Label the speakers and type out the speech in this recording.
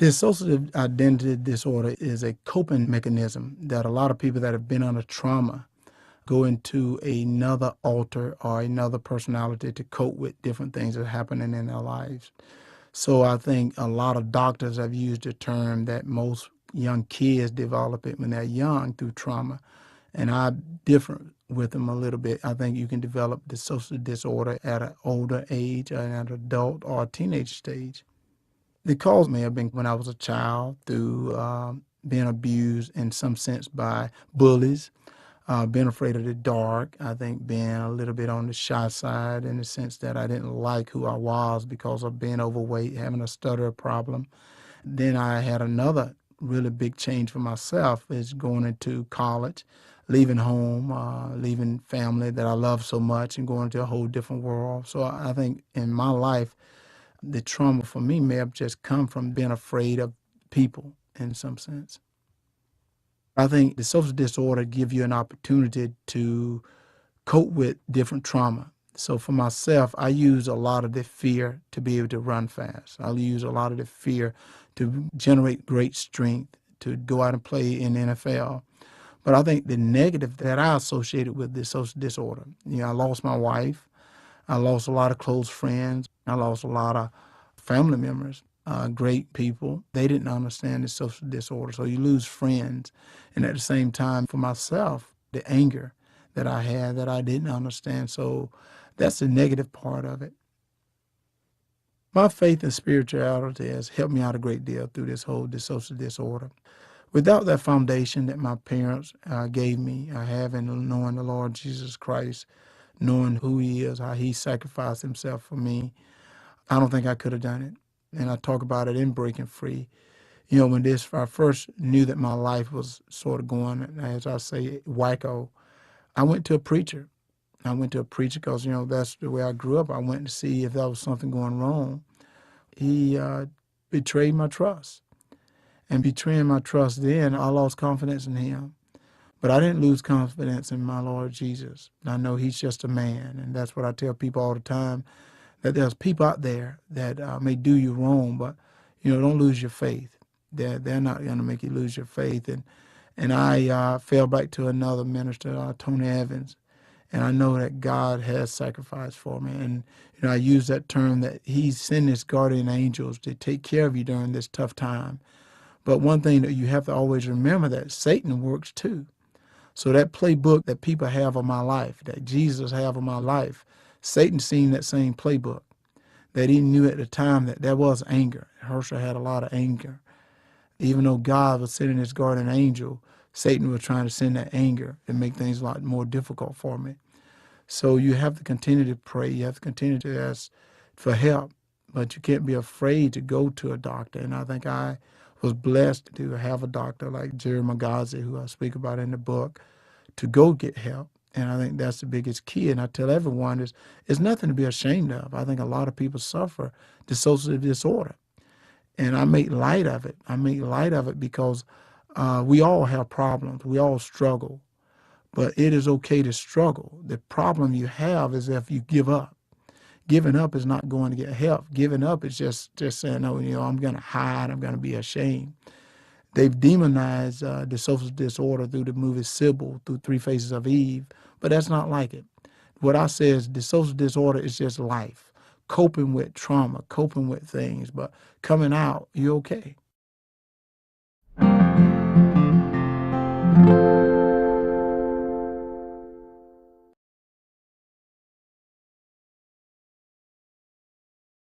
Speaker 1: Dissociative identity disorder is a coping mechanism that a lot of people that have been under trauma go into another alter or another personality to cope with different things that are happening in their lives. So I think a lot of doctors have used the term that most young kids develop it when they're young through trauma. And I differ with them a little bit. I think you can develop dissociative disorder at an older age, at an adult or a teenage stage. The cause may have been when I was a child through being abused in some sense by bullies, being afraid of the dark. I think being a little bit on the shy side in the sense that I didn't like who I was because of being overweight, having a stutter problem. Then I had another really big change for myself is going into college, leaving home, leaving family that I love so much and going into a whole different world. So I think in my life, the trauma for me may have just come from being afraid of people in some sense. I think the social disorder give you an opportunity to cope with different trauma. So for myself, I use a lot of the fear to be able to run fast. I'll use a lot of the fear to generate great strength, to go out and play in the NFL. But I think the negative that I associated with this social disorder, I lost my wife. I lost a lot of close friends. I lost a lot of family members, great people. They didn't understand the social disorder. So you lose friends. And at the same time, for myself, the anger that I had that I didn't understand. So that's the negative part of it. My faith and spirituality has helped me out a great deal through this whole dissociative disorder. Without that foundation that my parents gave me, I have in knowing the Lord Jesus Christ, knowing who he is, how he sacrificed himself for me, I don't think I could have done it. And I talk about it in Breaking Free. When I first knew that my life was sort of going, as I say, wacko, I went to a preacher. I went to a preacher because, that's the way I grew up. I went to see if there was something going wrong. He betrayed my trust. And betraying my trust then, I lost confidence in him. But I didn't lose confidence in my Lord Jesus. I know he's just a man, and that's what I tell people all the time, that there's people out there that may do you wrong, but, don't lose your faith. They're not going to make you lose your faith. And I fell back to another minister, Tony Evans, and I know that God has sacrificed for me. And, I use that term that he's sent his guardian angels to take care of you during this tough time. But one thing that you have to always remember that Satan works too. So that playbook that people have of my life, that Jesus have of my life, Satan seen that same playbook, that he knew at the time that there was anger. Herschel had a lot of anger. Even though God was sending his guardian angel, Satan was trying to send that anger to make things a lot more difficult for me. So you have to continue to pray. You have to continue to ask for help, but you can't be afraid to go to a doctor. And I think I was blessed to have a doctor like Jerry Magazi, who I speak about in the book, to go get help. And I think that's the biggest key. And I tell everyone, it's nothing to be ashamed of. I think a lot of people suffer dissociative disorder. And I make light of it. I make light of it because we all have problems. We all struggle. But it is okay to struggle. The problem you have is if you give up. Giving up is not going to get help. Giving up is just saying, oh, I'm going to hide. I'm going to be ashamed. They've demonized dissociative disorder through the movie Sybil, through Three Faces of Eve, but that's not like it. What I say is dissociative disorder is just life, coping with trauma, coping with things, but coming out, you're okay.